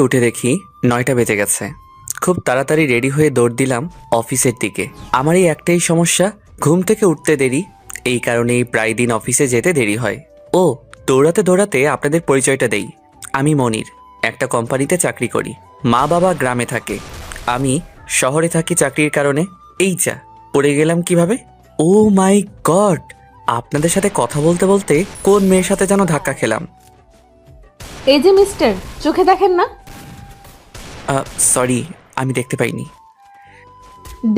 উঠে দেখি 9টা বেজে গেছে। খুব তাড়াতাড়ি রেডি হয়ে দৌড় দিলাম অফিসের দিকে। আমার এই একটাই সমস্যা, ঘুম থেকে উঠতে দেরি। এই কারণেই প্রায় দিন অফিসে যেতে দেরি হয়। ও, দৌড়াতে দৌড়াতে আপনাদের পরিচয়টা দেই। আমি মনির, একটা কোম্পানিতে চাকরি করি। মা বাবা গ্রামে থাকে, আমি শহরে থাকি চাকরির কারণে। এই যা, পড়ে গেলাম কিভাবে! ও মাই গড, আপনাদের সাথে কথা বলতে বলতে কোন মেয়ের সাথে যেন ধাক্কা খেলাম। এই যে মিস্টার, চোখে দেখেন না? সরি, আমি দেখতে পাইনি।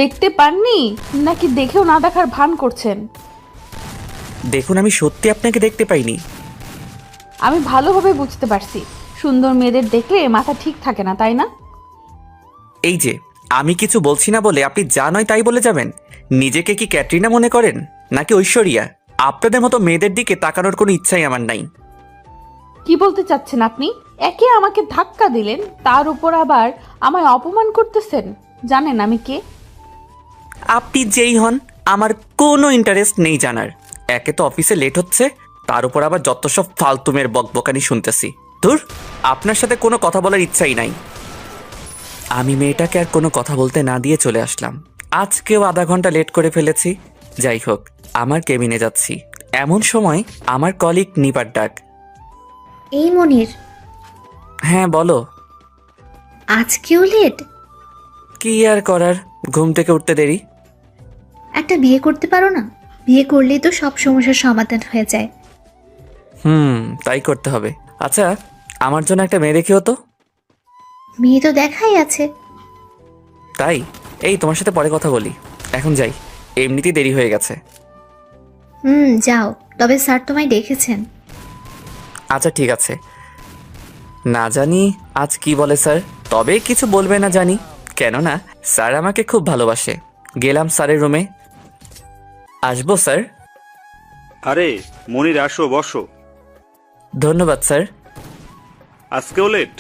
দেখতে পাননি নাকি দেখেও না দেখার ভান করছেন? দেখুন, আমি সত্যি আপনাকে দেখতে পাইনি। আমি ভালোভাবে বুঝতে পারছি, সুন্দর মেয়েদের দেখলে মাথা ঠিক থাকে না, তাই না? এই যে, আমি কিছু বলছি না বলে আপনি যা নয় তাই বলে যাবেন। নিজেকে কি ক্যাটরিনা মনে করেন নাকি ঐশ্বরিয়া? আপনাদের মতো মেয়েদের দিকে তাকানোর কোনো ইচ্ছাই আমার নাই। কি বলতে চাচ্ছেন আপনি? একে আমাকে ধাক্কা দিলেন, তার উপর আবার আমায় অপমান করতেছেন। জানেন আমি কে? আপনি যেই হন, আমার কোনো ইন্টারেস্ট নেই জানার। একে তো অফিসে লেট হচ্ছে, তার উপর আবার যত সব ফালতুমের বকবকানি শুনতেছি। ধুর, আপনার সাথে কোনো কথা বলার ইচ্ছাই নাই। আমি মেয়েটাকে আর কোনো কথা বলতে না দিয়ে চলে আসলাম। আজকেও আধা ঘন্টা লেট করে ফেলেছি। যাই হোক, আমার কেবিনে যাচ্ছি। এমন সময় আমার কলিগ নিপার ডাক। এই মনির, হ্যাঁ বলো। আজকেও লেট? কি আর করার, ঘুম থেকে উঠতে দেরি। একটা বিয়ে করতে পারো না? বিয়ে করলেই তো সব সমস্যার সমাধান হয়ে যায়। তাই করতে হবে। আচ্ছা, আমার জন্য একটা মেয়ে দেখিও তো। মেয়ে তো দেখাই আছে। তাই? এই, তোমার সাথে পরে কথা বলি, এখন যাই, এমনিতেই দেরি হয়ে গেছে। যাও, তবে স্যার তোমায় ডেকেছেন। আচ্ছা ঠিক আছে। না জানি আজ কি বলে স্যার, তবে কিছু বলবে না জানি, কেননা স্যার আমাকে খুব ভালোবাসে। গেলাম স্যারের রুমে। আসবো স্যার? আরে মনির, আসো, বসো। ধন্যবাদ স্যার। আজকেও লেট?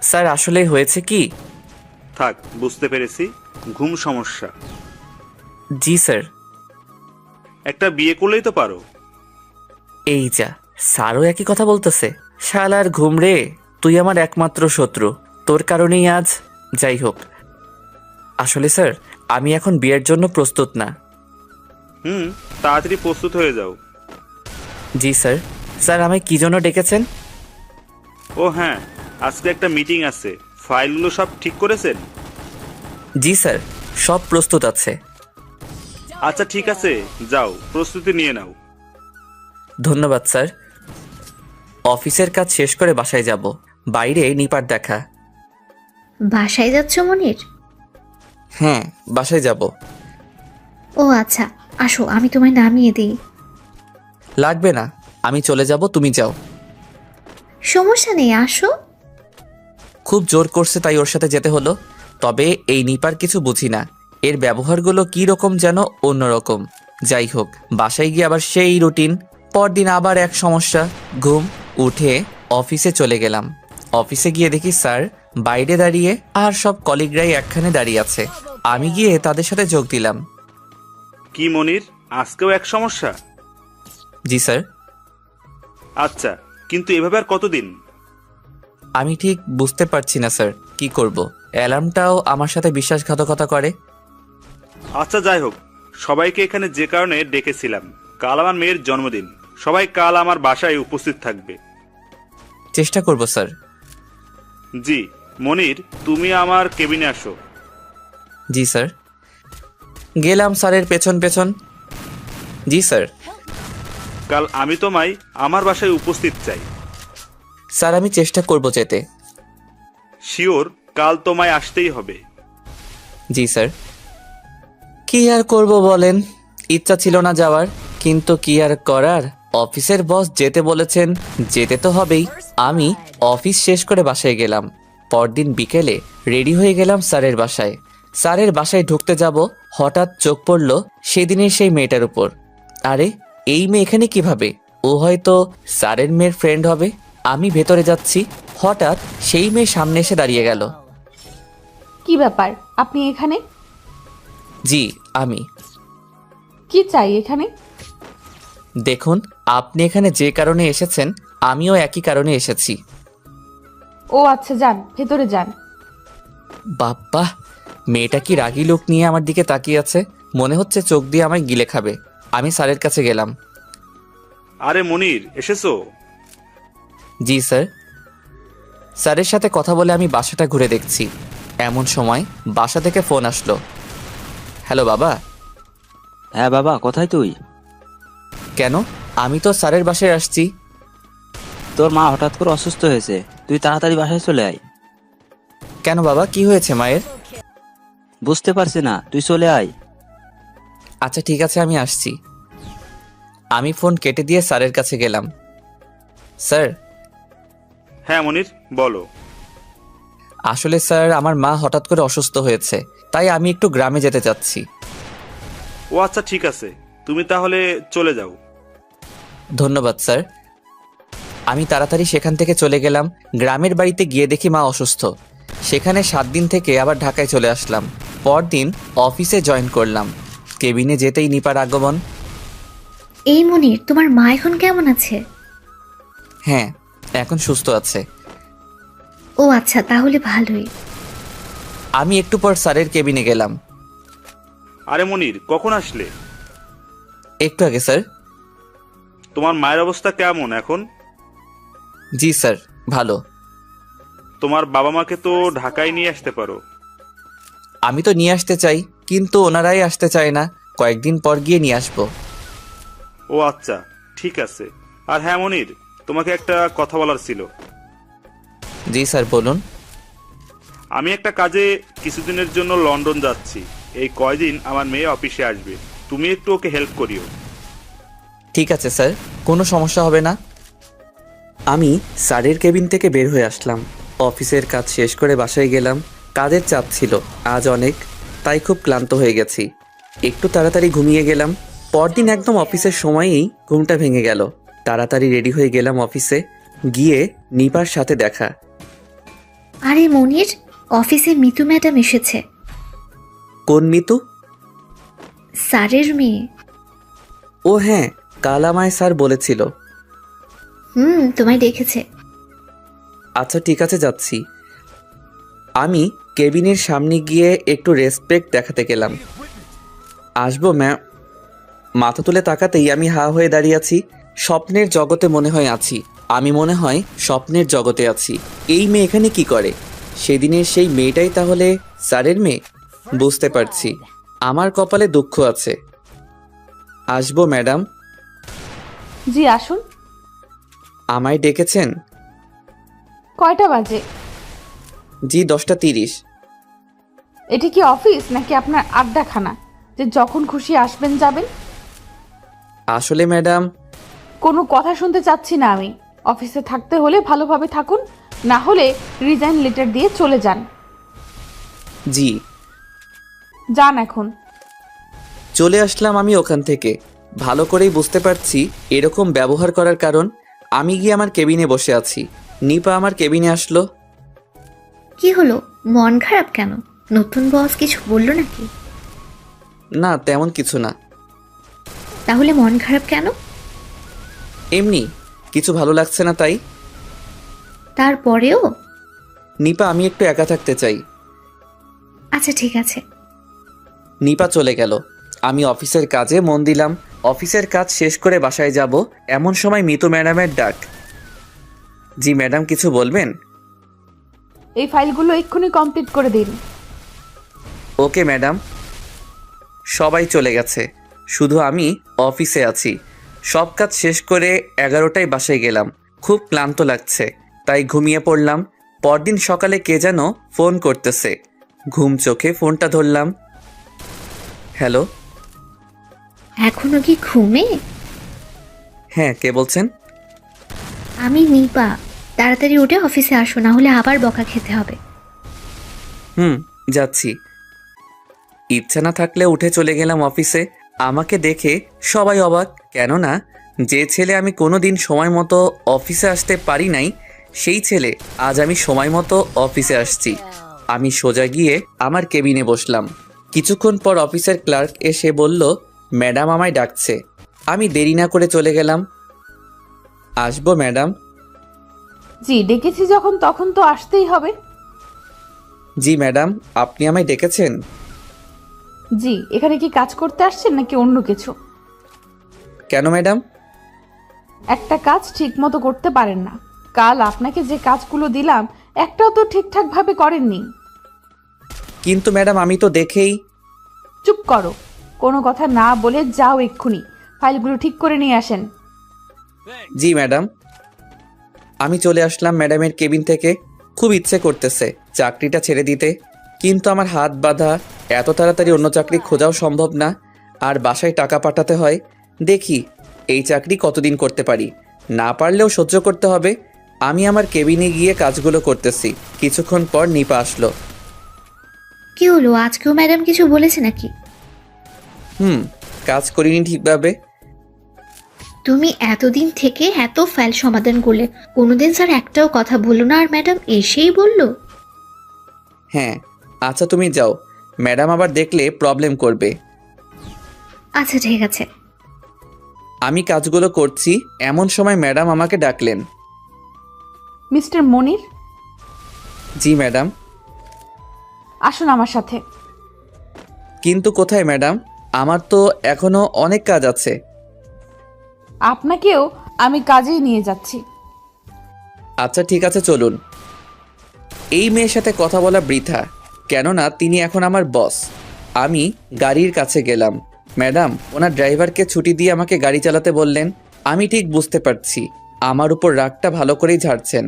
স্যার আসলে হয়েছে কি। থাক, বুঝতে পেরেছি, ঘুম সমস্যা। জি স্যার। একটা বিয়ে করলেই তো পারো। এই যা, স্যারও একই কথা বলতেছে। শালার ঘুম রে, তুই আমার একমাত্র শত্রু, তোর কারণেই আজ। যাই হোক, আসলে স্যার আমি এখন বিয়ের জন্য প্রস্তুত না। তাড়াতাড়ি প্রস্তুত হয়ে যাও। জি স্যার। স্যার আমায় কি জন্য ডেকেছেন? ও হ্যাঁ, আজকে একটা মিটিং আছে, ফাইলগুলো সব ঠিক করেছেন? জি স্যার, সব প্রস্তুত আছে। আচ্ছা ঠিক আছে, যাও প্রস্তুতি নিয়ে নাও। ধন্যবাদ স্যার। অফিসের কাজ শেষ করে বাসায় যাব। বাইরে নিপার দেখা। বাসায় যাচ্ছ মনির? হ্যাঁ, বাসায় যাব। ও আচ্ছা, আসো আমি তোমায় নামিয়ে দিই। লাগবে না, আমি চলে যাব, তুমি যাও। সমস্যা নেই, আসো। খুব জোর করছে তাই ওর সাথে যেতে হলো। তবে এই নিপার কিছু বুঝি না, এর ব্যবহারগুলো কী রকম যেন অন্যরকম। যাই হোক, বাসায় গিয়ে আবার সেই রুটিন। পরদিন আবার এক সমস্যা, ঘুম। উঠে অফিসে চলে গেলাম। অফিসে গিয়ে দেখি স্যার বাইরে দাঁড়িয়ে, আর সব কলিগরাই একখানে দাঁড়িয়ে আছে। আমি গিয়ে তাদের সাথে যোগ দিলাম। কি মনির, আজকেও এক সমস্যা? জি স্যার। আচ্ছা, কিন্তু এভাবে আর কতদিন? আমি ঠিক বুঝতে পারছি না স্যার, কি করব। অ্যালার্মটাও আমার সাথে বিশ্বাসঘাতকতা করে। আচ্ছা যাই হোক, সবাইকে এখানে যে কারণে ডেকেছিলাম, কাল আমার মেয়ের জন্মদিন, সবাই কাল আমার বাসায় উপস্থিত থাকবে। চেষ্টা করব স্যার। জি মনির, তুমি আমার কেবিনে আসো। জি স্যার। গেলাম স্যারের পেছন পেছন। জি স্যার। কাল আমি তোমায় আমার বাসায় উপস্থিত চাই। স্যার আমি চেষ্টা করব যেতে। শিওর, কাল তোমায় আসতেই হবে। জি স্যার। কি আর করব বলেন, ইচ্ছা ছিল না যাওয়ার, কিন্তু কি আর করার, অফিসের বস যেতে বলেছেন, যেতে তো হবেই। আমি অফিস শেষ করে বাসায় গেলাম। পরদিন বিকেলে রেডি হয়ে গেলাম স্যারের বাসায়। স্যারের বাসায় ঢুকতে যাব, হঠাৎ চোখ পড়ল সেদিনের সেই মেয়েটার উপর। আরে, এই মেয়ে এখানে কিভাবে? ও হয়তো স্যারের মেয়ের ফ্রেন্ড হবে। আমি ভেতরে যাচ্ছি, হঠাৎ সেই মেয়ে সামনে এসে দাঁড়িয়ে গেল। কি ব্যাপার, আপনি এখানে? জি আমি। কি চাই এখানে? দেখুন, আপনি এখানে যে কারণে এসেছেন, আমিও একই কারণে এসেছি। ও আচ্ছা, যান ভেতরে যান। বাপ্পা, মেয়েটা কি রাগী লোক নিয়ে আমার দিকে তাকিয়ে আছে, মনে হচ্ছে চোখ দিয়ে আমায় গিলে খাবে। আমি স্যারের কাছে গেলাম। আরে মনির, এসেছো? জি স্যার। স্যারের সাথে কথা বলে আমি বাসাটা ঘুরে দেখছি, এমন সময় বাসা থেকে ফোন আসলো। হ্যালো বাবা। হ্যাঁ বাবা, কোথায় তুই? কেন? আমি তো স্যারের বাসায় আসছি। তোর মা হঠাৎ করে অসুস্থ হয়েছে, তুই তাড়াতাড়ি বাসায় চলে আয়। কেন বাবা, কি হয়েছে মায়ের? বুঝতে পারছি না, তুই চলে আয়। আচ্ছা ঠিক আছে, আমি আসছি। আমি ফোন কেটে দিয়ে স্যারের কাছে গেলাম। স্যার। হ্যাঁ মনির, বলো। আসলে স্যার, আমার মা হঠাৎ করে অসুস্থ হয়েছে, তাই আমি একটু গ্রামে যেতে চাচ্ছি। ও আচ্ছা, ঠিক আছে, তুমি তাহলে চলে যাও। ধন্যবাদ স্যার। আমি তাড়াতাড়ি সেখান থেকে চলে গেলাম। গ্রামের বাড়িতে গিয়ে দেখি মা অসুস্থ। সেখানে 7 দিন থেকে আবার ঢাকায় চলে আসলাম। পরদিন অফিসে জয়েন করলাম। কেবিনে যেতেই নিপার আগমন। এই মনির, তোমার মা এখন কেমন আছে? হ্যাঁ, এখন সুস্থ আছে। ও আচ্ছা, তাহলে ভালোই। আমি একটু পর স্যারের কেবিনে গেলাম। আরে মনির, কখন আসলে? একটু আগে স্যার। তোমার মায়ের অবস্থা কেমন এখন? জি স্যার, ভালো। তোমার বাবা মাকে তো ঢাকায় নিয়ে আসতে পারো। আমি তো নিয়ে আসতে চাই, কিন্তু ওনারাই আসতে চায় না। কয়েকদিন পর গিয়ে নিয়ে আসবো। ও আচ্ছা, ঠিক আছে। আর হ্যাঁ মনির, তোমাকে একটা কথা বলার ছিল। জি স্যার, বলুন। আমি একটা কাজে কিছুদিনের জন্য লন্ডন যাচ্ছি। এই কয়দিন আমার মেয়ে অফিসে আসবে, তুমি একটু ওকে হেল্প করিও। ঠিক আছে স্যার, কোনো সমস্যা হবে না। আমি স্যারের কেবিন থেকে বের হয়ে আসলাম। অফিসের কাজ শেষ করে বাসায় গেলাম। কাজের চাপ ছিল আজ অনেক, তাই খুব ক্লান্ত হয়ে গেছি। একটু তাড়াতাড়ি ঘুমিয়ে গেলাম। পরদিন একদম অফিসের সময়েই ঘুমটা ভেঙে গেল। তাড়াতাড়ি রেডি হয়ে গেলাম অফিসে। গিয়ে নিপার সাথে দেখা। আরে মনির, অফিসে মিতু ম্যাডাম এসেছে। কোন মিতু? স্যারের মেয়ে। ও হ্যাঁ, কাল আমায় স্যার বলেছিল। তোমায় ডেকেছে। আচ্ছা ঠিক আছে, যাচ্ছি। আমি কেবিনের সামনে গিয়ে একটু রেসপেক্ট দেখাতে গেলাম। আসবো ম্যাম। মাথা তুলে তাকাতেই আমি হা হয়ে দাঁড়িয়ে আছি। স্বপ্নের জগতে মনে হয় আছি। আমি মনে হয় স্বপ্নের জগতে আছি। এই মেয়ে এখানে কি করে? সেদিনের সেই মেয়েটাই তাহলে স্যারের মেয়ে? বুঝতে পারছি, আমার কপালে দুঃখ আছে। আসবো ম্যাডাম। জি আসুন। আমায় ডেকেছেন? কয়টা বাজে? জি 10টা 30। এটি কি অফিস নাকি আপনার আড্ডাখানা যে যখন খুশি আসবেন যাবেন? আসলে ম্যাডাম, কোনো কথা শুনতে চাচ্ছি না আমি। অফিসে থাকতে হলে ভালোভাবে থাকুন, না হলে রিজাইন লেটার দিয়ে চলে যান। জি। যান এখন। চলে আসলাম আমি ওখান থেকে। ভালো করেই বুঝতে পারছি এরকম ব্যবহার করার কারণ। আমি গিয়ে আমার কেবিনে বসে আছি। নিপা আমার কেবিনে আসলো। কি হলো, মন খারাপ কেন? নতুন বস কিছু বললো নাকি? না, তেমন কিছু না। তাহলে মন খারাপ কেন? এমনি কিছু ভালো লাগছে না তাই। তারপরেও? নিপা, আমি একটু একা থাকতে চাই। আচ্ছা ঠিক আছে। নিপা চলে গেল। আমি অফিসের কাজে মন দিলাম। অফিসের কাজ শেষ করে বাসায় যাব, এমন সময় মিতু ম্যাডামের ডাক। জি ম্যাডাম, কিছু বলবেন? এই ফাইলগুলো এক্ষুনি কমপ্লিট করে দিন। Okay madam. সবাই চলে গেছে, শুধু আমি অফিসে আছি। সব কাজ শেষ করে 11টায় বাসায় গেলাম। খুব ক্লান্ত লাগছে, তাই ঘুমিয়ে পড়লাম। পরদিন সকালে কে যেন ফোন করতেছে। ঘুম চোখে ফোনটা ধরলাম। হ্যালো। এখনো কি ঘুমে? হ্যাঁ, কে বলছেন? আমি নিপা। তাড়াতাড়ি উঠে অফিসে আসো, না হলে আবার বকা খেতে হবে। যাচ্ছি। ইচ্ছা না থাকলে উঠে চলে গেলাম অফিসে। আমাকে দেখে সবাই অবাক, কেননা যে ছেলে আমি কোনো দিন সময় মতো অফিসে আসতে পারি নাই, সেই ছেলে আজ আমি সময় মতো অফিসে আসছি। আমি সোজা গিয়ে আমার কেবিনে বসলাম। কিছুক্ষণ পর অফিসের ক্লার্ক এসে বলল, ম্যাডাম আমায় ডাকছে। আমি দেরি না করে চলে গেলাম। আসবো ম্যাডাম। জি ডেকেছি যখন তখন তো আসতেই হবে। জি ম্যাডাম, আপনি আমায় ডেকেছেন? জি, এখানে কি কাজ করতে আসছেন নাকি অন্য কিছু? কেন ম্যাডাম? একটা কাজ ঠিক মতো করতে পারেন না। কাল আপনাকে যে কাজগুলো দিলাম একটাও তো ঠিকঠাক ভাবে করেননি। কিন্তু ম্যাডাম আমি তো দেখেই। চুপ করো, কোনো কথা না বলে যাও এক্ষুনি, ফাইলগুলো ঠিক করে নিয়ে আসেন। জি ম্যাডাম। আমি চলে আসলাম ম্যাডামের কেবিন থেকে। খুব ইচ্ছে করতেছে চাকরিটা ছেড়ে দিতে, কিন্তু আমার হাত বাঁধা। এত তাড়াতাড়ি অন্য চাকরি খোঁজাও সম্ভব না, আর বাসায় টাকা পাঠাতে হয়। দেখি এই চাকরি কতদিন করতে পারি, না পারলেও সহ্য করতে হবে। আমি আমার কেবিনে গিয়ে কাজগুলো করতেছি। কিছুক্ষণ পর নিপা আসলো। কি হলো, আজকেও ম্যাডাম কিছু বলেছে নাকি? কাজ করিনি ঠিকভাবে। তুমি এতদিন থেকে এত ফাইল সমাধান করলে, কোনোদিন স্যার একটাও কথা বললো না, আর ম্যাডাম এসেই বলল? হ্যাঁ, আচ্ছা তুমি যাও, ম্যাডাম আবার দেখলে প্রবলেম করবে। আচ্ছা ঠিক আছে। আমি কাজগুলো করছি, এমন সময় ম্যাডাম আমাকে ডাকলেন। মিস্টার মনির, জি ম্যাডাম। আসুন আমার সাথে। কিন্তু কোথায় ম্যাডাম? আমার তো এখনো অনেক কাজ আছে। আপনাকেও আমি কাজেই নিয়ে যাচ্ছি। আচ্ছা ঠিক আছে, চলুন। এই মেয়ের সাথে কথা বলা বৃথা, কেননা তিনি এখন আমার বস। আমি গাড়ির কাছে গেলাম। ম্যাডাম ওনার ড্রাইভারকে ছুটি দিয়ে আমাকে গাড়ি চালাতে বললেন। আমি ঠিক বুঝতে পারছি আমার উপর রাগটা ভালো করেই ঝাড়ছেন।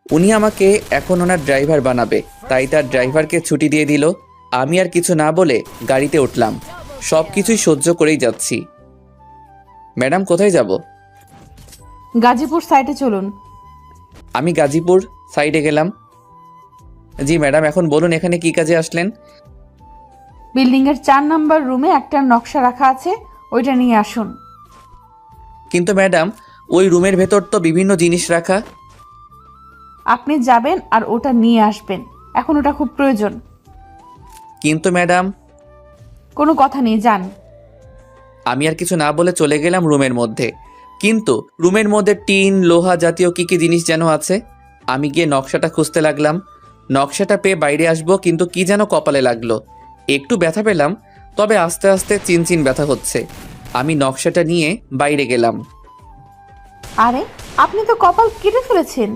উনি আমাকে এখন ওনার ড্রাইভার বানাবে, তাই তার ড্রাইভারকে ছুটি দিয়ে দিল। আমি আর কিছু না বলে গাড়িতে উঠলাম। সব কিছুই সহ্য করেই যাচ্ছি। ম্যাডাম কোথায় যাব? গাজীপুর সাইটে চলুন। আমি গাজীপুর সাইডে গেলাম। জি ম্যাডাম, এখন বলুন এখানে কি কাজে আসলেন? বিল্ডিং এর 4 নম্বর রুমে একটা নকশা রাখা আছে, ওইটা নিয়ে আসুন। কিন্তু ম্যাডাম ওই রুমের ভেতর তো বিভিন্ন জিনিস রাখা। আপনি যাবেন আর ওটা নিয়ে আসবেন, এখন ওটা খুব প্রয়োজন। কিন্তু ম্যাডাম। কোনো কথা নেই, যান। আমি আর কিছু না বলে চলে গেলাম রুমের মধ্যে। কিন্তু রুমের মধ্যে টিন লোহা জাতীয় কি কি জিনিস যেন আছে। আমি গিয়ে নকশাটা খুঁজতে লাগলাম। নকশাটা পেয়ে বাইরে আসবো, কিন্তু কি যেন কপালে লাগলো। একটু ব্যথা পেলাম, তবে আস্তে আস্তে চিনচিন ব্যথা হচ্ছে। আমি নকশাটা নিয়ে বাইরে গেলাম। আরে, আপনি তো কপাল কেটে ফেলেছেন।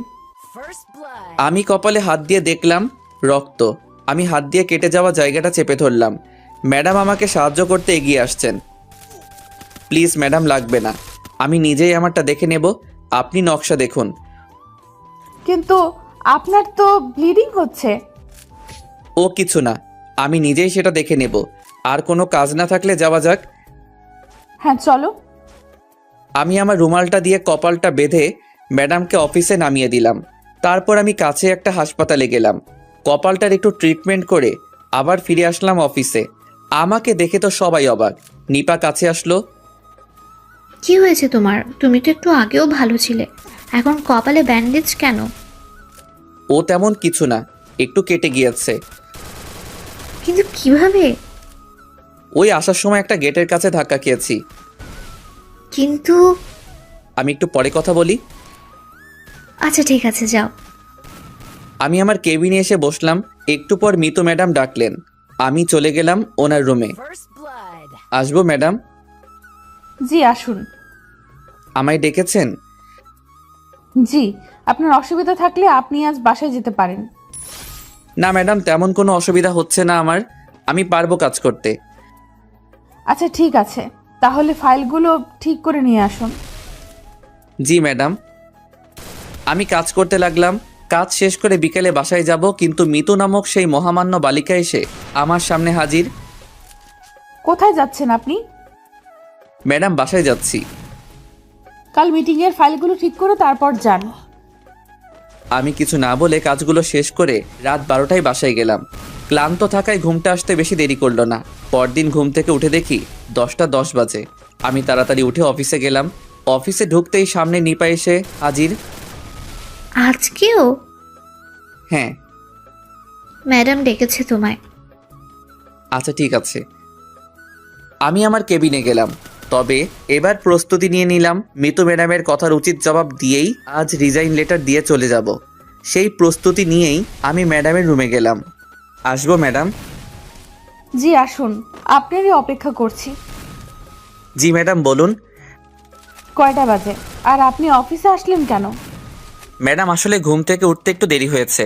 আমি কপালে হাত দিয়ে দেখলাম রক্ত। আমি হাত দিয়ে কেটে যাওয়া জায়গাটা চেপে ধরলাম। ম্যাডাম আমাকে সাহায্য করতে এগিয়ে আসছেন। প্লিজ ম্যাডাম, লাগবে না, আমি নিজেই আমারটা দেখে নেব। আপনি নকশা দেখুন। কিন্তু আপনার তো ব্লিডিং হচ্ছে। ও কিছু না, আমি নিজেই সেটা দেখে নেব। আর কোনো কাজ না থাকলে যাওয়া যাক। হ্যাঁ চলো। আমি আমার রুমালটা দিয়ে কপালটা বেঁধে ম্যাডামকে অফিসে নামিয়ে দিলাম। তারপর আমি কাছে একটা হাসপাতালে গেলাম। কপালটার একটু ট্রিটমেন্ট করে আবার ফিরে আসলাম অফিসে। আমাকে দেখে তো সবাই অবাক। নিপা কাছে আসলো। কি হয়েছে তোমার? তুমি তো একটু আগেও ভালো ছিলে, এখন কপালে ব্যান্ডেজ কেন? ও তেমন কিছু না, একটু কেটে গিয়েছে। কিন্তু কিভাবে? ওই আসার সময় একটা গেটের কাছে ধাক্কা খেয়েছি। কিন্তু আমি একটু পরে কথা বলি। আচ্ছা ঠিক আছে, যাও। আমি আমার কেবিনে এসে বসলাম। একটু পর মিতু ম্যাডাম ডাকলেন। আমি চলে গেলাম ওনার রুমে। আসবো ম্যাডাম? জি আসুন। আমায় ডেকেছেন? জি, আপনার অসুবিধা থাকলে আপনি আজ বাসায় যেতে পারেন। না ম্যাডাম, তেমন কোনো অসুবিধা হচ্ছে না আমার। আমি পারবো কাজ করতে। আচ্ছা ঠিক আছে, তাহলে ফাইলগুলো ঠিক করে নিয়ে আসুন। জি ম্যাডাম। আমি কাজ করতে লাগলাম। কাজ শেষ করে বিকেলে বাসায় যাব, কিন্তু মিতু নামক সেই মহামান্য বালিকা এসে আমার সামনে হাজির। কোথায় যাচ্ছেন আপনি? ম্যাডাম বাসায় যাচ্ছি। কাল মিটিংয়ের ফাইলগুলো ঠিক করে তারপর যান। আমি কিছু না বলে কাজগুলো শেষ করে রাত 12টায় বাসায় গেলাম। ক্লান্ত থাকায় ঘুমটা আসতে বেশি দেরি করলো না। পরদিন ঘুম থেকে উঠে দেখি 10টা 10 বাজে। আমি তাড়াতাড়ি উঠে অফিসে গেলাম। অফিসে ঢুকতেই সামনে নিপা এসে হাজির। আজকেও? হ্যাঁ। ম্যাডাম ডেকেছে তোমায়। আচ্ছা ঠিক আছে। আমি আমার কেবিনে গেলাম। তবে এবার প্রস্তুতি নিয়ে নিলাম, মিতু ম্যাডামের কথার উচিত জবাব দিয়েই আজ রিজাইন লেটার দিয়ে চলে যাব। সেই প্রস্তুতি নিয়েই আমি ম্যাডামের রুমে গেলাম। আসবো ম্যাডাম? জি আসুন, আপনারই অপেক্ষা করছি। জি ম্যাডাম বলুন। কয়টা বাজে আর আপনি অফিসে আসলেন কেন? ম্যাডাম আসলে ঘুম থেকে উঠতে একটু দেরি হয়েছে।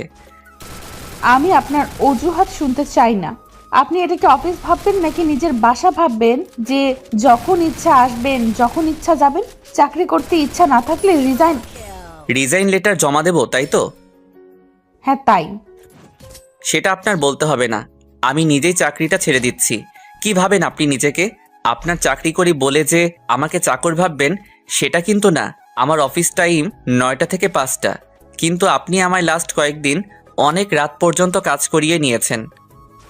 আমি আপনার অজুহাত শুনতে চাই না। আপনি এটাকে অফিস ভাববেন নাকি নিজের বাসা ভাববেন যে যখন ইচ্ছা আসবেন যখন ইচ্ছা যাবেন? চাকরি করতে ইচ্ছা না থাকলে রিজাইন লেটার জমা দেবো, তাই তো? হ্যাঁ তাই। সেটা আপনার বলতে হবে না, আমি নিজেই চাকরিটা ছেড়ে দিচ্ছি। কি ভাবেন আপনি নিজেকে? আপনার চাকরি করি বলে যে আমাকে চাকর ভাববেন সেটা কিন্তু না। আমার অফিস টাইম 9টা থেকে 5টা, কিন্তু আপনি আমায় লাস্ট কয়েকদিন অনেক রাত পর্যন্ত কাজ করিয়ে নিয়েছেন,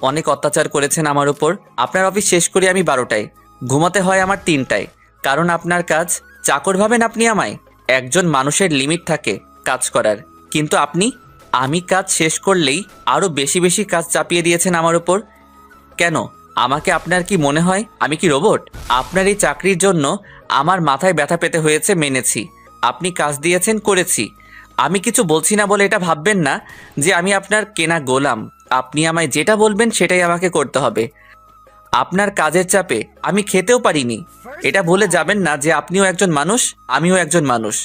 অনেক অত্যাচার করেছেন আমার উপর। আপনার অফিস শেষ করি আমি 12টায়, ঘুমাতে হয় আমার 3টায়, কারণ আপনার কাজ। চাকর ভাবেন আপনি আমায়? একজন মানুষের লিমিট থাকে কাজ করার, কিন্তু আপনি আমি কাজ শেষ করলেই আরও বেশি বেশি কাজ চাপিয়ে দিয়েছেন আমার উপর। কেন? আমাকে আপনার কি মনে হয় আমি কি রোবট? আপনার এই চাকরির জন্য আমার মাথায় ব্যথা পেতে হয়েছে, মেনেছি। আপনি কাজ দিয়েছেন, করেছি। আমি কিছু বলছি না বলে এটা ভাববেন না যে আমি আপনার কেনা গোলাম। আপনি আমায় যেটা বলবেন সেটাই আমাকে করতে হবে। আপনার কাজের চাপে আমি খেতেও পারিনি। এটা ভুলে যাবেন না যে আপনিও একজন মানুষ, আমিও একজন মানুষ।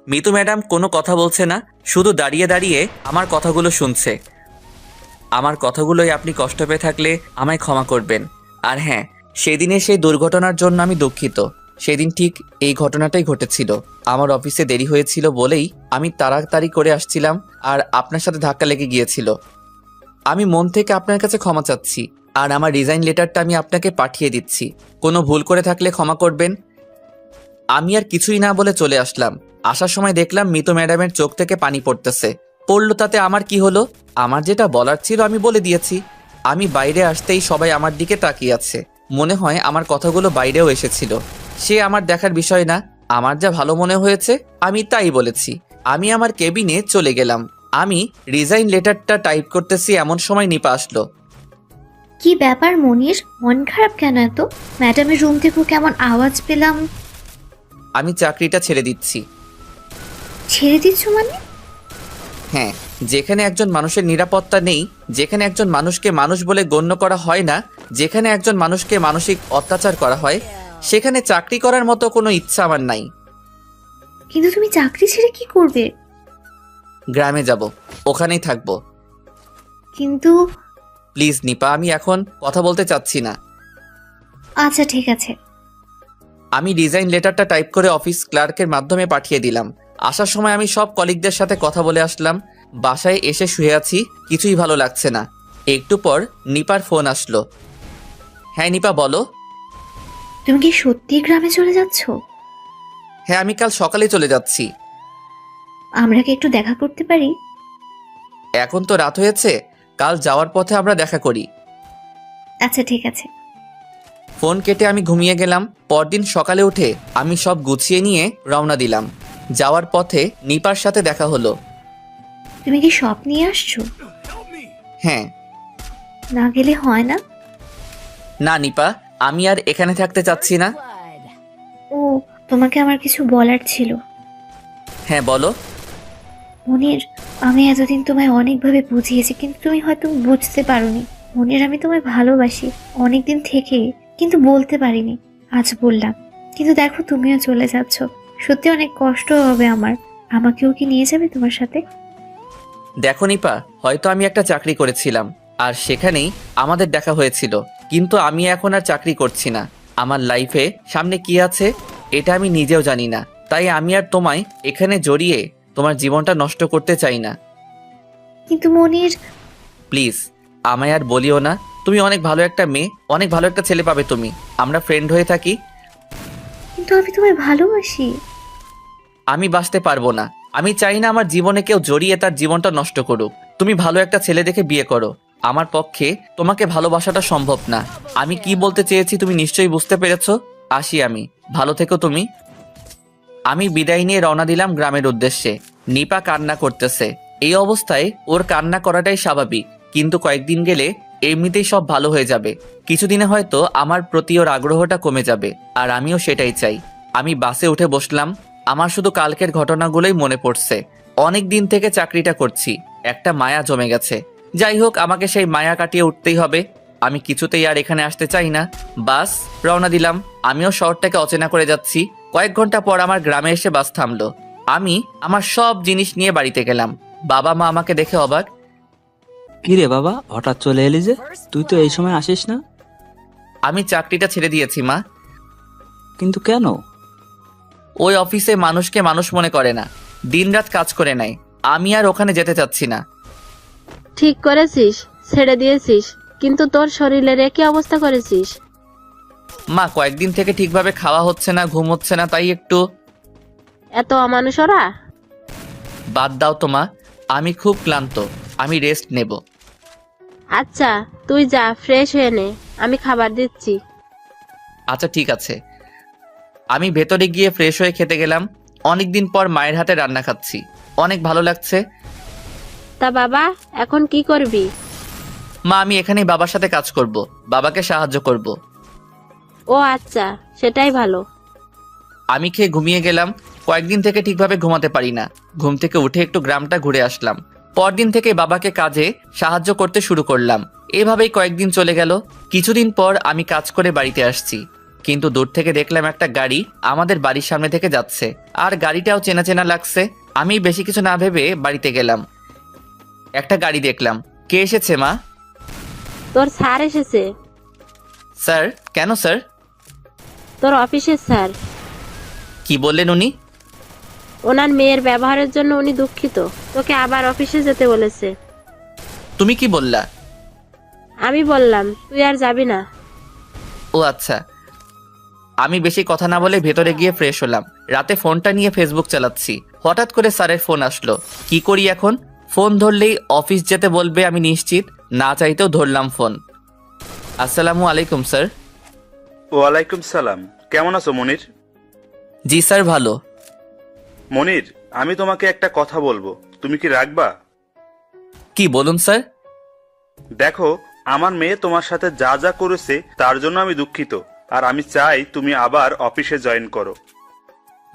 মিতু ম্যাডাম কোনো কথা বলছে না, শুধু দাঁড়িয়ে দাঁড়িয়ে আমার কথাগুলো শুনছে। আমার কথাগুলোই আপনি কষ্ট পেয়ে থাকলে আমায় ক্ষমা করবেন। আর হ্যাঁ, সেদিনের সেই দুর্ঘটনার জন্য আমি দুঃখিত। সেদিন ঠিক এই ঘটনাটাই ঘটেছিল। আমার অফিসে দেরি হয়েছিল বলেই আমি তাড়াতাড়ি করে আসছিলাম আর আপনার সাথে ধাক্কা লেগে গিয়েছিল। আমি মন থেকে আপনার কাছে ক্ষমা চাচ্ছি, আর আমার রিজাইন লেটারটা আমি আপনাকে পাঠিয়ে দিচ্ছি। কোনো ভুল করে থাকলে ক্ষমা করবেন। আমি আর কিছুই না বলে চলে আসলাম। আসার সময় দেখলাম মিতু ম্যাডামের চোখ থেকে পানি পড়তেছে। পড়লো তাতে আমার কি হলো? আমার যেটা বলার ছিল আমি বলে দিয়েছি। আমি বাইরে আসতেই সবাই আমার দিকে তাকিয়ে আছে। মনে হয় আমার কথাগুলো বাইরেও এসেছিল। সে আমার দেখার বিষয় না। আমার যা ভালো মনে হয়েছে আমি তাই বলেছি। আমি আমার কেবিনে চলে গেলাম। আমি রিজাইন লেটারটা টাইপ করতেছি, এমন সময় নিপা আসলো। কি ব্যাপার মনির, মন খারাপ কেন এত? ম্যাডামের রুম থেকেও কেমন আওয়াজ পেলাম। আমি চাকরিটা ছেড়ে দিচ্ছি। ছেড়ে দিচ্ছ মানে? হ্যাঁ, যেখানে একজন মানুষের নিরাপত্তা নেই, যেখানে একজন মানুষকে মানুষ বলে গণ্য করা হয় না, যেখানে একজন মানুষকে মানসিক অত্যাচার করা হয়, সেখানে চাকরি করার মতো কোনো ইচ্ছা আমার নাই। কিন্তু তুমি চাকরি ছেড়ে কি করবে? গ্রামে যাব, ওখানেই থাকবো। কিন্তু প্লিজ নিপা, আমি এখন কথা বলতে চাচ্ছি না। আচ্ছা ঠিক আছে। আমি রিজাইন লেটারটা টাইপ করে অফিস ক্লার্কের মাধ্যমে পাঠিয়ে দিলাম। আসার সময় আমি সব কলিগদের সাথে কথা বলে আসলাম। বাসায় এসে শুয়ে আছি, কিছুই ভালো লাগছে না। একটু পর নিপার ফোন আসলো। হ্যাঁ নিপা বলো। তুমি কি সত্যি গ্রামে চলে যাচ্ছ? হ্যাঁ, আমি কাল সকালে চলে যাচ্ছি। আমরা কি একটু দেখা করতে পারি? এখন তো রাত হয়েছে, কাল যাওয়ার পথে আমরা দেখা করি। আচ্ছা ঠিক আছে। ফোন কেটে আমি ঘুমিয়ে গেলাম। পরদিন সকালে উঠে আমি সব গুছিয়ে নিয়ে রওনা দিলাম। যাওয়ার পথে নিপার সাথে দেখা হলো। তুমি কি সব নিয়ে আসছো? হ্যাঁ। না গেলে হয় না? না নিপা, আমি আর এখানে থাকতে চাচ্ছি না। ও, তোমাকে আমার কিছু বলার ছিল। হ্যাঁ বলো। মনির, আমি এতদিন তোমায় অনেকভাবে বুঝিয়েছি, কিন্তু তুমি হয়তো বুঝতে পারোনি। মনির, আমি তোমায় ভালোবাসি অনেকদিন থেকে, কিন্তু বলতে পারিনি। আজ বললাম, কিন্তু দেখো তুমিও চলে যাচ্ছ। সত্যি অনেক কষ্ট হবে আমার। আমাকেও কি নিয়ে যাবে তোমার সাথে? দেখো নিপা, হয়তো আমি একটা চাকরি করেছিলাম আর সেখানেই আমাদের দেখা হয়েছিল, কিন্তু আমি এখন আর চাকরি করছি না। আমার লাইফে সামনে কি আছে এটা আমি নিজেও জানি না। তাই আমি আর তোমায় এখানে জড়িয়ে তোমার জীবনটা নষ্ট করতে চাই না। কিন্তু মনির, প্লিজ আমায় আর বলিও না। তুমি অনেক ভালো একটা মেয়ে, অনেক ভালো একটা ছেলে পাবে তুমি। আমরা ফ্রেন্ড হয়ে থাকি। কিন্তু আমি তোমায় ভালোবাসি। আমি বাঁচতে পারবো না। আমি চাই না আমার জীবনে কেউ জড়িয়ে তার জীবনটা নষ্ট করুক। তুমি ভালো একটা ছেলে দেখে বিয়ে করো। আমার পক্ষে তোমাকে ভালোবাসাটা সম্ভব না। আমি কি বলতে চেয়েছি তুমি নিশ্চয়ই বুঝতে পেরেছো। আসি আমি, ভালো থেকো তুমি। আমি বিদায় নিয়ে রওনা দিলাম গ্রামের উদ্দেশ্যে। নিপা কান্না করতেছে। এই অবস্থায় ওর কান্না করাটাই স্বাভাবিক, কিন্তু কয়েকদিন গেলে এমনিতেই সব ভালো হয়ে যাবে। কিছুদিনে হয়তো আমার প্রতি ওর আগ্রহটা কমে যাবে, আর আমিও সেটাই চাই। আমি বাসে উঠে বসলাম। আমার শুধু কালকের ঘটনাগুলোই মনে পড়ছে। অনেক দিন থেকে চাকরিটা করছি, একটা মায়া জমে গেছে। যাই হোক, আমাকে সেই মায়া কাটিয়ে উঠতেই হবে। আমি কিছুতেই আর এখানে আসতে চাই না। বাস রওনা দিলাম। আমিও শহরটাকে অচেনা করে যাচ্ছি। কয়েক ঘন্টা পর আমার গ্রামে এসে বাস থামলো। আমি আমার সব জিনিস নিয়ে বাড়িতে গেলাম। বাবা মা আমাকে দেখে অবাক। কি রে বাবা, হঠাৎ চলে এলি যে? তুই তো এই সময় আসিস না। আমি চাকরিটা ছেড়ে দিয়েছি মা। কিন্তু কেন? ওই অফিসে মানুষকে মানুষ মনে করে না, দিনরাত কাজ করে নেয়। আমি আর ওখানে যেতে চাচ্ছি না। ঠিক করেছিস, ছেড়ে দিয়েছিস, কিন্তু তোর শরীরের একই অবস্থা করেছিস। মা, কয়েকদিন থেকে ঠিকভাবে খাওয়া হচ্ছে না, ঘুম হচ্ছে না, তাই একটু। এত অমানুষ ওরা। বাদ দাও তো মা, আমি খুব ক্লান্ত, আমি রেস্ট নেব। আচ্ছা, তুই যা, ফ্রেশ হয়ে নে, আমি খাবার দিচ্ছি। আচ্ছা ঠিক আছে। আমি ভেতরে গিয়ে ফ্রেশ হয়ে খেতে গেলাম। অনেকদিন পর মায়ের হাতে রান্না খাচ্ছি, অনেক ভালো লাগছে। তা বাবা, এখন কি করবি? মা, আমি এখানেই বাবার সাথে কাজ করব, বাবাকে সাহায্য করব। ও আচ্ছা, সেটাই ভালো। আমি খেয়ে ঘুমিয়ে গেলাম। কয়েকদিন থেকে ঠিকভাবে ঘুমাতে পারি না। ঘুম থেকে উঠে একটু গ্রামটা ঘুরে আসলাম। পরদিন থেকে বাবাকে কাজে সাহায্য করতে শুরু করলাম। এভাবেই কয়েকদিন চলে গেল। কিছুদিন পর আমি কাজ করে বাড়িতে আসছি, কিন্তু দূর থেকে দেখলাম একটা গাড়ি আমাদের বাড়ির সামনে থেকে যাচ্ছে, আর গাড়িটাও চেনা চেনা লাগছে। আমি বেশি কিছু না ভেবে বাড়িতে গেলাম। একটা গাড়ি দেখলাম। কে এসেছে মা? তোর স্যার এসেছে। স্যার? কেন স্যার? তোর অফিসের স্যার। কি বললেন উনি? ওনার মেয়ের ব্যবহারের জন্য উনি দুঃখিত, তোকে আবার অফিসে যেতে বলেছে। তুমি কি বললা? আমি বললাম তুই আর যাবি না। ও আচ্ছা। আমি বেশি কথা না বলে ভেতরে গিয়ে ফ্রেশ হলাম। রাতে ফোনটা নিয়ে ফেসবুক চালাচ্ছি, হঠাৎ করে স্যারের ফোন আসলো। কি করি এখন? ফোন ধরলেই অফিস যেতে বলবে আমি নিশ্চিত, না চাইতেও ধরলাম ফোন। আসসালামু আলাইকুম স্যার। ওয়ালাইকুম সালাম। কেমন আছো মনির? জি স্যার, ভালো। মনির, আমি তোমাকে একটা কথা বলবো, তুমি কি রাখবা? কি বলুন স্যার? দেখো, আমার মেয়ে তোমার সাথে যা যা করেছে তার জন্য আমি দুঃখিত, আর আমি চাই তুমি আবার অফিসে জয়েন করো।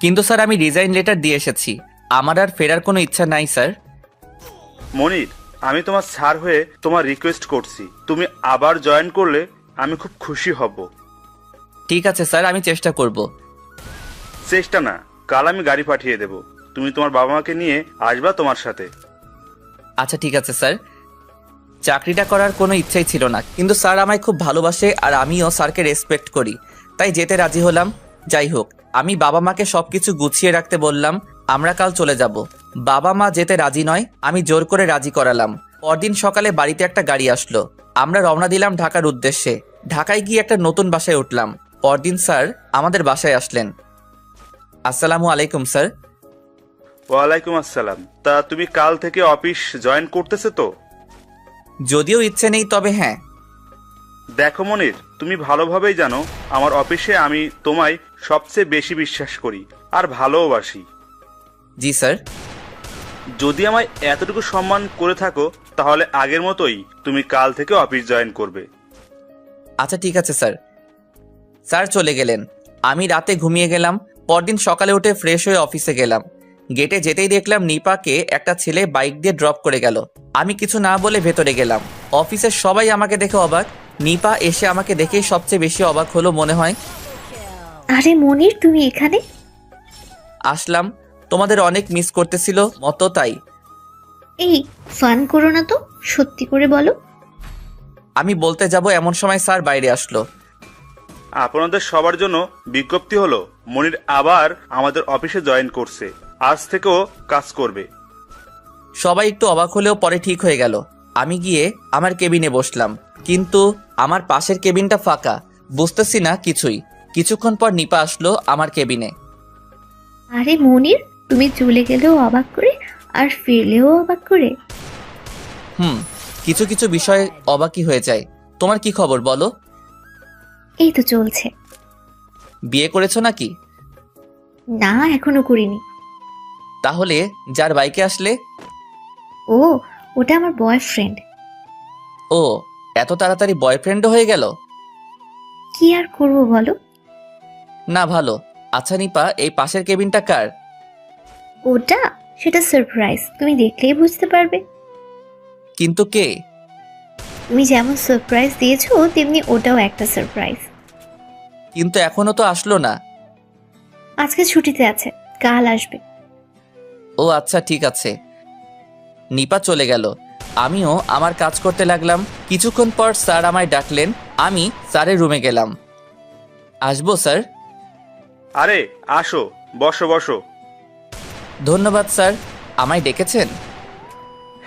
কিন্তু স্যার, আমি রিজাইন লেটার দিয়ে এসেছি, আমার আর ফেরার কোনো ইচ্ছা নাই স্যার। মনির, আমি তোমার স্যার হয়ে তোমার রিকোয়েস্ট করছি, তুমি আবার জয়েন করলে আমি খুব খুশি হব। ঠিক আছে স্যার, আমি চেষ্টা করব। চেষ্টা না, কাল আমি গাড়ি পাঠিয়ে দেব, তুমি তোমার বাবা মাকে নিয়ে আসবা তোমার সাথে। আচ্ছা ঠিক আছে স্যার। চাকরিটা করার কোনো ইচ্ছাই ছিল না, কিন্তু স্যার আমায় খুব ভালোবাসে আর আমিও স্যারকে রেসপেক্ট করি, তাই যেতে রাজি হলাম। যাই হোক, আমি বাবা মাকে সবকিছু গুছিয়ে রাখতে বললাম। আমরা কাল চলে যাব। বাবা মা যেতে রাজি নয়, আমি জোর করে রাজি করালাম। পরদিন সকালে বাড়িতে একটা গাড়ি আসলো। আমরা রওনা দিলাম ঢাকার উদ্দেশ্যে। ঢাকায় গিয়ে একটা নতুন বাসায় উঠলাম। পরদিন স্যার আমাদের বাসায় আসলেন। আসসালামু আলাইকুম স্যার। ওয়ালাইকুম আসসালাম। তা তুমি কাল থেকে অফিস জয়েন করতেছে তো? যদিও ইচ্ছে নেই, তবে হ্যাঁ। দেখো মনির, তুমি ভালোভাবেই জানো আমার অফিসে আমি তোমায় সবচেয়ে বেশি বিশ্বাস করি আর ভালোবাসি। জি স্যার। যদি আমায় এতটুকু সম্মান করে থাকো তাহলে আগের মতোই তুমি কাল থেকে অফিস জয়েন করবে। আচ্ছা ঠিক আছে স্যার। স্যার চলে গেলেন। আমি রাতে ঘুমিয়ে গেলাম। পরদিন সকালে উঠে ফ্রেশ হয়ে অফিসে গেলাম। গেটে যেতেই দেখলাম নিপাকে একটা ছেলে বাইক দিয়ে ড্রপ করে গেল। আমি কিছু না বলে ভেতরে গেলাম। অফিসের সবাই আমাকে দেখে অবাক। নিপা এসে আমাকে দেখেই সবচেয়ে বেশি অবাক হলো মনে হয়। আরে মনির, তুমি এখানে? আসলাম, তোমাদের অনেক মিস করতেছিল মতো, তাই। এই, ফান করো না তো, সত্যি করে বলো। আমি বলতে যাব এমন সময় স্যার বাইরে আসলো। আপনাদের সবার জন্য বিজ্ঞপ্তি হলো, মনির আবার আমাদের অফিসে জয়েন করছে, আজ থেকেও কাজ করবে। সবাই একটু অবাক হলেও পরে ঠিক হয়ে গেল। আমি গিয়ে আমার কেবিনে বসলাম, কিন্তু আমার পাশের কেবিনটা ফাঁকা। বুঝতেছি না কিছুই। কিছুক্ষণ পর নিপা আসলো আমার কেবিনে। আরে মনির, তুমি চলে গেলেও অবাক করে আর ফিরলেও অবাক করে। কিছু কিছু বিষয়ে অবাকই হয়ে যায়। তোমার কি খবর বলো? এই তো চলছে। বিয়ে করেছো নাকি? না, এখনো করিনি। তাহলে যার বাইকে আসলে? ও, ওটা আমার বয়ফ্রেন্ড। ও, এত তাড়াতাড়ি বয়ফ্রেন্ডও হয়ে গেল? কি আর করবো বলো? না ভালো। আচ্ছা নিপা, এই পাশের কেবিনটা কার? ওটা সেটা সারপ্রাইজ, তুমি দেখলেই বুঝতে পারবে। কিন্তু কে? তুমি যেমন সারপ্রাইজ দিয়েছো তেমনি ওটাও একটা সারপ্রাইজ। কিন্তু এখনো তো আসলো না। আজকে ছুটিতে আছে, কাল আসবে। ও আচ্ছা ঠিক আছে। নিপা চলে গেল। আমিও আমার কাজ করতে লাগলাম। কিছুক্ষণ পর স্যার আমায় ডাকলেন। আমি স্যারের রুমে গেলাম। আসবো স্যার? আরে আসো, বসো বসো। ধন্যবাদ স্যার। আমায় ডেকেছেন?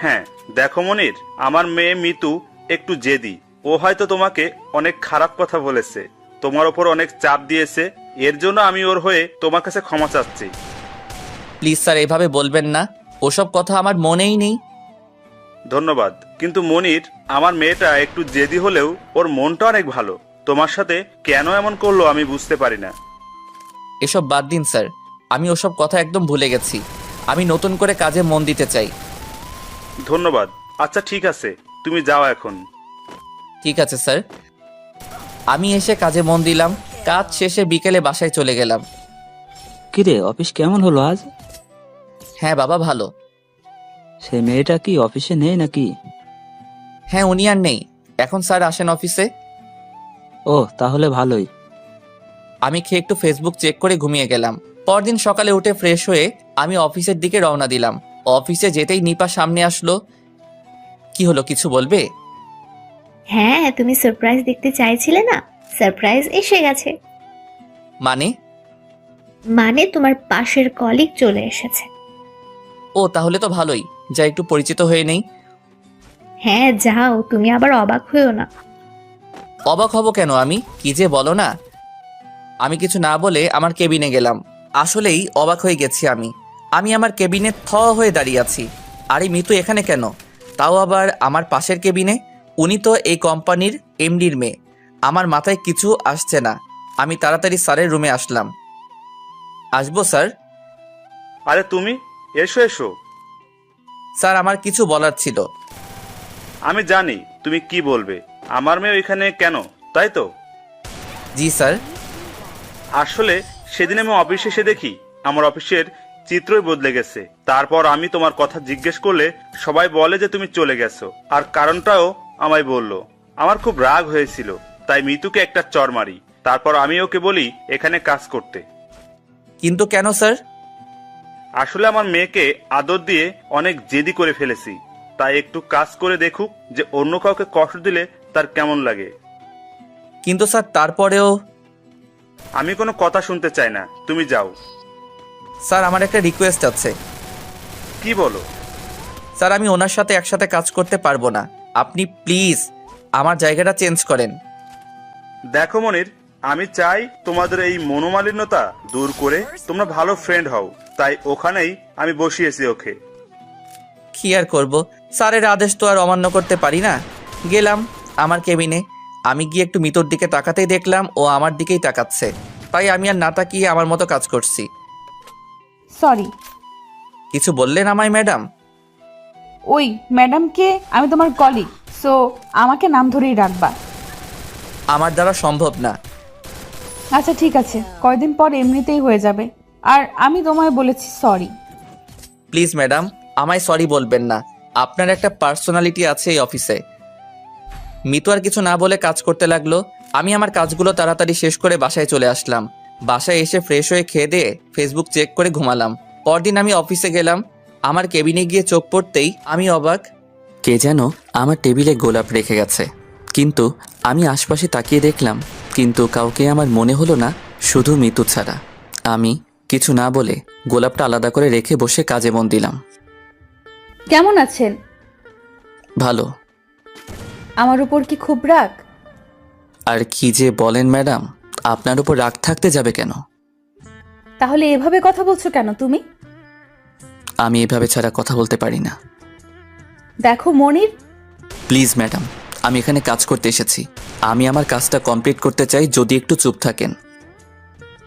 হ্যাঁ, দেখো মনির, আমার মেয়ে মিতু একটু জেদি। ও হয়তো তোমাকে অনেক খারাপ কথা বলেছে, তোমার ওপর অনেক চাপ দিয়েছে। এর জন্য আমি ওর হয়ে তোমার কাছে ক্ষমা চাচ্ছি। প্লিজ স্যার এভাবে বলবেন না। ওসব কথা আমার মনেই নেই। ধন্যবাদ। কিন্তু মনির, আমার মেয়েটা একটু জেদি হলেও ওর মনটা অনেক ভালো। তোমার সাথে কেন এমন করলো আমি বুঝতে পারি না। এসব বাদ দিন স্যার। আমি ওসব কথা একদম ভুলে গেছি। আমি নতুন করে কাজে মন দিতে চাই। ধন্যবাদ। আচ্ছা ঠিক আছে, তুমি যাও এখন। ঠিক আছে স্যার। আমি এসে কাজে মন দিলাম। কাজ শেষে বিকেলে বাসায় চলে গেলাম। কিরে, অফিস কেমন হলো আজ? হ্যাঁ বাবা, ভালো। সে মেয়েটা কি অফিসে নেই নাকি? হ্যাঁ, উনি আর নেই। এখন স্যার আসেন অফিসে। ও তাহলে ভালোই। আমি খেয়ে একটু ফেসবুক চেক করে ঘুমিয়ে গেলাম। পরদিন সকালে উঠে ফ্রেশ হয়ে আমি অফিসের দিকে রওনা দিলাম। অফিসে যেতেই নিপা সামনে আসলো। কি হলো, কিছু বলবে? হ্যাঁ, তুমি সারপ্রাইজ দেখতে চাইছিলে না, সারপ্রাইজ এসে গেছে। মানে? মানে তোমার পাশের কলিগ চলে এসেছে। ও তাহলে তো ভালোই, যা একটু পরিচিত হয়ে নেই। হ্যাঁ যাও, তুমি আবার অবাক হইও না। অবাক হব কেন? আমি কি যে বলো না। আমি কিছু না বলে আমার কেবিনে গেলাম। আসলেই অবাক হয়ে গেছি আমি। আমি আমার কেবিনে হয়ে দাঁড়িয়ে আছি। আরে মিতু এখানে কেন? তাও আবার আমার পাশের কেবিনে। উনি তো এই কোম্পানির এমডির মেয়ে। আমার মাথায় কিছু আসছে না। আমি তাড়াতাড়ি স্যারের রুমে আসলাম। আসবো স্যার? আরে তুমি, এসো এসো। স্যার আমার কিছু বলার ছিল। আমি জানি তুমি কি বলবে। আমার মেয়ে এখানে কেন, তাই তো? জি স্যার। আসলে সেদিন আমি অফিসে এসে দেখি আমার অফিসের চিত্রই বদলে গেছে। তারপর আমি তোমার কথা জিজ্ঞেস করলে সবাই বলে যে তুমি চলে গেছো, আর কারণটাও আমায় বললো। আমার খুব রাগ হয়েছিল, তাই মিতুকে একটা চর মারি। তারপর আমি ওকে বলি এখানে কাজ করতে। কিন্তু কেন স্যার? আসলে আমার মেয়েকে আদর দিয়ে অনেক জেদি করে ফেলেছি, তাই একটু কাজ করে দেখুক যে অন্য কাউকে কষ্ট দিলে তার কেমন লাগে। কিন্তু স্যার তারপরেও। আমি কোনো কথা শুনতে চাই না, তুমি যাও। স্যার আমার একটা রিকোয়েস্ট আছে। কি বলো? স্যার আমি ওনার সাথে একসাথে কাজ করতে পারবো না। আপনি প্লিজ আমার জায়গাটা চেঞ্জ করেন। দেখো মনির, আমি চাই তোমাদের এই মনোমালিন্যতা দূর করে তোমরা ভালো ফ্রেন্ড হও, তাই ওখানেই আমি বসিয়েছি ওকে। কি আর করব, স্যারের আদেশ তো আর অমান্য করতে পারি না। গেলাম আমার কেবিনে। আমি গিয়ে একটু মিতুর দিকে তাকাতেই দেখলাম ও আমার দিকেই তাকাচ্ছে। তাই আমি আর না তাকিয়ে আমার মতো কাজ করছি। সরি। কিছু বললেন আমায় ম্যাডাম? ওই ম্যাডামকে, আমি তোমার কলিগ, সো আমাকে নাম ধরেই রাখবা। আমার দ্বারা সম্ভব না। আচ্ছা ঠিক আছে, কয়দিন পর এমনিতেই হয়ে যাবে। আর আমি তোমায় বলেছি সরি। প্লিজ ম্যাডাম, আমায় সরি বলবেন না। আপনার একটা পার্সোনালিটি আছে এই অফিসে। মিতু আর কিছু না বলে কাজ করতে লাগলো। আমি আমার কাজগুলো তাড়াতাড়ি শেষ করে বাসায় চলে আসলাম। বাসায় এসে ফ্রেশ হয়ে খেয়ে দিয়ে ফেসবুক চেক করে ঘুমালাম। পরদিন আমি অফিসে গেলাম। আমার কেবিনে গিয়ে চোখ পড়তেই আমি অবাক। কে যেন আমার টেবিলে গোলাপ রেখে গেছে। কিন্তু আমি আশপাশে তাকিয়ে দেখলাম, কিন্তু কাউকে আমার মনে হলো না, শুধু মিতু ছাড়া। আমি কিছু না বলে গোলাপটা আলাদা করে রেখে বসে কাজে মন দিলাম। কেমন আছেন? ভালো। আমার উপর কি খুব রাগ? আর কি যে বলেন ম্যাডাম, আপনার উপর রাগ থাকতে যাবে কেন? তাহলে এভাবে কথা বলছো কেন তুমি? আমি এভাবে ছাড়া কথা বলতে পারি না। দেখো মনির, প্লিজ ম্যাডাম, আমি এখানে কাজ করতে এসেছি। আমি আমার কাজটা কমপ্লিট করতে চাই, যদি একটু চুপ থাকেন।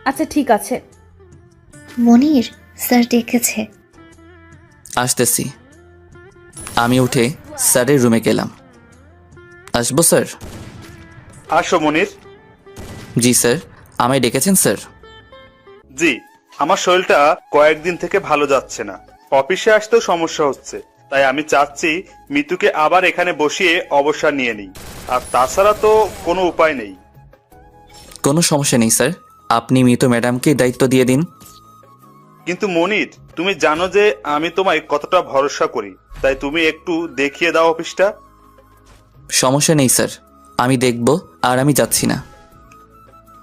আচ্ছা ঠিক আছে। মনির, স্যার ডেকেছে। আসতেছি। আমি উঠে স্যারের রুমে গেলাম। আসবো স্যার? আসো মনির। জি স্যার। আমায় ডেকেছেন স্যার? জি, আমার শরীরটা কয়েকদিন থেকে ভালো যাচ্ছে না, অফিসে আসতেও সমস্যা হচ্ছে, তাই আমি চাচ্ছি মিতুকে আবার এখানে বসিয়ে অবসর নিয়ে নিই। আর তাছাড়া তো কোনো উপায় নেই। কোনো সমস্যা নেই স্যার, আপনি মিতু ম্যাডামকে দায়িত্ব দিয়ে দিন। কিন্তু মনির, তুমি জানো যে আমি তোমায় কতটা ভরসা করি, তাই তুমি একটু দেখিয়ে দাও অফিসটা। সমস্যা নেই স্যার, আমি দেখব। আর আমি যাচ্ছি না।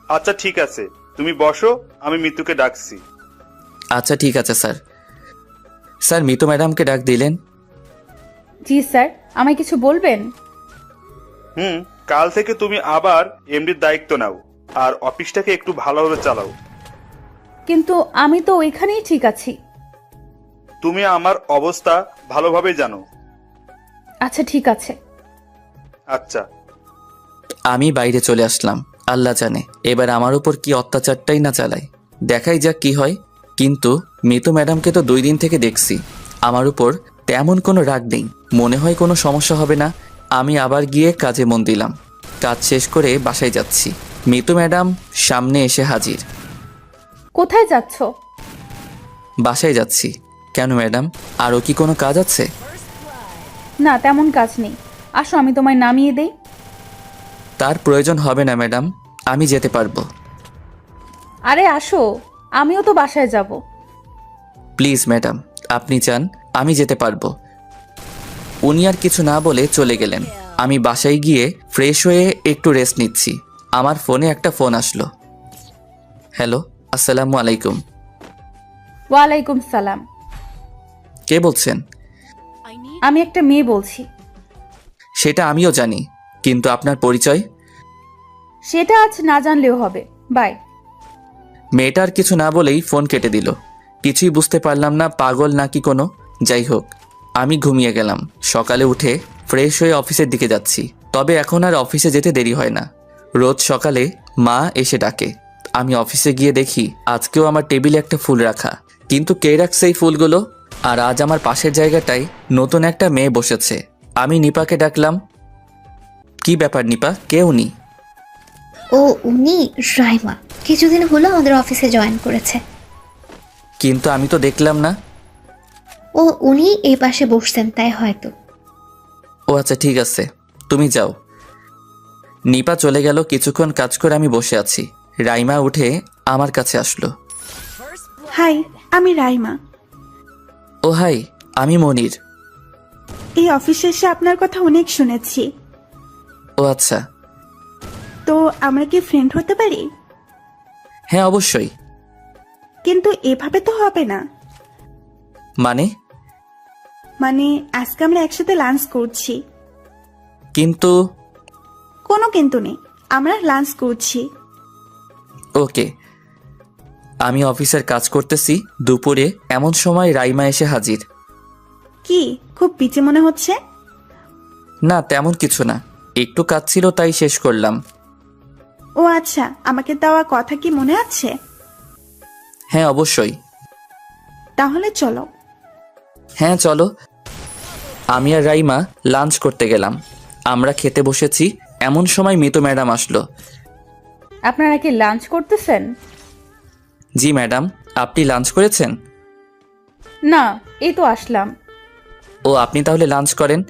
আচ্ছা ঠিক আছে, তুমি বসো, আমি মিতুকে ডাকছি। আচ্ছা ঠিক আছে স্যার। স্যার মিতু ম্যাডামকে ডাক দিলেন? জি স্যার, আমায় কিছু বলবেন? কাল থেকে তুমি আবার এমডির দায়িত্ব নাও, আর অফিসটাকে একটু ভালোভাবে চালাও। কিন্তু আমি তো ওইখানেই ঠিক আছি। তুমি আমার অবস্থা ভালোভাবেই জানো। আচ্ছা ঠিক আছে। আচ্ছা। আমি বাইরে চলে আসলাম। আল্লাহ জানে এবার আমার উপর কি অত্যাচারটাই না চালায়। দেখাই যাক কি হয়। কিন্তু মিতু ম্যাডামকে তো 2 দিন থেকে দেখছি। আমার উপর তেমন কোনো রাগ নেই, মনে হয় কোনো সমস্যা হবে না। আমি আবার গিয়ে কাজে মন দিলাম। কাজ শেষ করে বাসায় যাচ্ছি। মিতু ম্যাডাম সামনে এসে হাজির। কোথায় যাচ্ছ? বাসায় যাচ্ছি। কেন ম্যাডাম, আরও কি কোনো কাজ আছে? না, তেমন কাজ নেই। আসো, আমি তোমায় নামিয়ে দেই। তার প্রয়োজন হবে না ম্যাডাম, আমি যেতে পারবো। আরে আসো, আমিও তো বাসায় যাব। প্লিজ ম্যাডাম, আপনি চান আমি যেতে পারবো। উনি আর কিছু না বলে চলে গেলেন। আমি বাসায় গিয়ে ফ্রেশ হয়ে একটু রেস্ট নিচ্ছি। আমার ফোনে একটা ফোন আসলো। হ্যালো, আসসালামু আলাইকুম। ওয়ালাইকুম সালাম। কে বলছেন? আমি একটা মেয়ে বলছি। সেটা আমিও জানি, কিন্তু আপনার পরিচয়? সেটা আজ না জানলেও হবে। বাই। মেয়েটার কিছু না বলেই ফোন কেটে দিল। কিছুই বুঝতে পারলাম না, পাগল নাকি কোনো। যাই হোক, আমি ঘুমিয়ে গেলাম। সকালে উঠে ফ্রেশ হয়ে অফিসের দিকে যাচ্ছি। তবে এখন আর অফিসে যেতে দেরি হয় না। রোজ সকালে মা এসে ডাকে। আমি অফিসে গিয়ে দেখি আজকেও আমার টেবিলে একটা ফুল রাখা। কিন্তু কে রাখছে এই ফুলগুলো? আর আজ আমার পাশের জায়গাটায় নতুন একটা মেয়ে বসেছে। আমি নিপাকে ডাকলাম। কি ব্যাপার নিপা, কে উনি? ও উনি রাইমা, কিছুদিন হলো আমাদের অফিসে জয়েন করেছে। কিন্তু আমি তো দেখলাম না। ও উনি এই পাশে বসতেন, তাই হয়তো। ও আচ্ছা ঠিক আছে, তুমি যাও। নিপা চলে গেল। কিছুক্ষণ কাজ করে আমি বসে আছি। রাইমা উঠে আমার কাছে আসলো। হাই, আমি রাইমা। ও হাই, আমি মনির। এই অফিসে এসে আপনার কথা অনেক শুনেছি। ও আচ্ছা। তো আমরা কি ফ্রেন্ড হতে পারি? হ্যাঁ অবশ্যই। কিন্তু এভাবে তো হবে না। মানে? মানে আজকে আমরা একসাথে লাঞ্চ করছি। কিন্তু? কোনো কিন্তু নেই, আমরা লাঞ্চ করছি। ওকে। আমি অফিসের কাজ করতেছি। দুপুরে এমন সময় রাইমা এসে হাজির। কি খুব বিচে মনে হচ্ছে? না তেমন কিছু না, একটু কাজ ছিল তাই শেষ করলাম। ও আচ্ছা, আমাকে দেওয়া কথা কি মনে আছে? হ্যাঁ অবশ্যই। তাহলে চলো। হ্যাঁ চলো। আমি আর রাইমা লাঞ্চ করতে গেলাম। আমরা খেতে বসেছি, এমন সময় মিতু ম্যাডাম আসলো। আপনারা কি লাঞ্চ করতেছেন? জি ম্যাডাম, আপনি লাঞ্চ করেছেন? না, এই তো আসলাম। ও আপনি তাহলে লাঞ্চ করেন।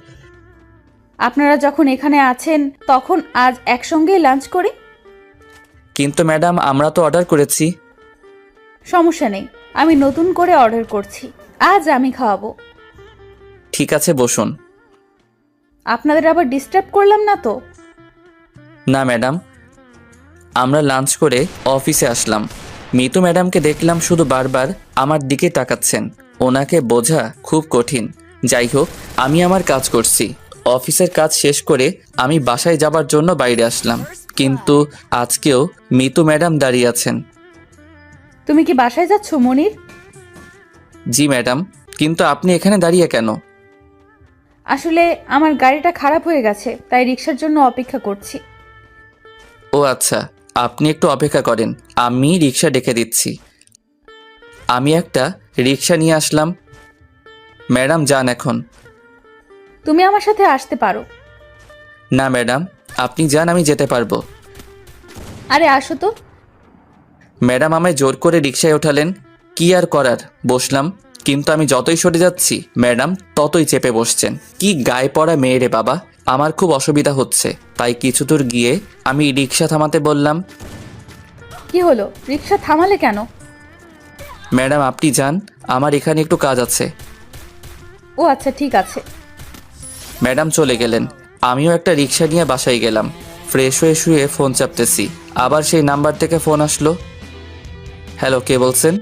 আপনারা যখন এখানে আছেন তখন আজ একসঙ্গেই লাঞ্চ করি। কিন্তু ম্যাডাম আমরা তো অর্ডার করেছি। সমস্যা নেই, আমি নতুন করে অর্ডার করছি। আজ আমি খাওয়াবো। ঠিক আছে বসুন। আপনাদের আবার ডিস্টার্ব করলাম না তো? না ম্যাডাম, আমরা লাঞ্চ করে অফিসে আসলাম। মিতু ম্যাডামকে দেখলাম শুধু বারবার আমার দিকে তাকাচ্ছেন। ওনাকে বোঝা খুব কঠিন। যাই হোক, আমি আমার কাজ করছি। অফিসের কাজ শেষ করে আমি বাসায় যাবার জন্য বাইরে আসলাম। কিন্তু আজকেও মিতু ম্যাডাম দাঁড়িয়ে আছেন। তুমি কি বাসায় যাচ্ছ মনির? জি ম্যাডাম, কিন্তু আপনি এখানে দাঁড়িয়ে কেন? আসলে আমার গাড়িটা খারাপ হয়ে গেছে, তাই রিক্সার জন্য অপেক্ষা করছি। ও আচ্ছা, আপনি একটু অপেক্ষা করেন, আমি রিক্সা ডেকে দিচ্ছি। আমি একটা রিক্সা নিয়ে আসলাম। ম্যাডাম যান এখন। তুমি আমার সাথে আসতে পারো। না ম্যাডাম, আপনি যান, আমি যেতে পারবো। আরে আসো তো। ম্যাডাম আমায় জোর করে রিকশায় ওঠালেন। কি আর করার, বসলাম। কিন্তু আমি যতই সরে যাচ্ছি ম্যাডাম ততই চেপে বসছেন। কি গায়ে পড়া মেয়ে রে বাবা, আমার খুব অসুবিধা হচ্ছে। তাই কিছু দূর গিয়ে আমি রিকশা থামাতে বললাম। কি হলো, রিক্সা থামালে কেন? ম্যাডাম আপনি যান, আমার এখানে একটু কাজ আছে। ও আচ্ছা, ঠিক আছে। ম্যাডাম চলে গেলেন। আমিও একটা রিকশা নিয়ে বাসায় গেলাম। ফ্রেশ হয়ে শুয়ে ফোন চাপতেছি, আবার সেই নাম্বার থেকে ফোন আসলো। হ্যালো, কে বলছেন?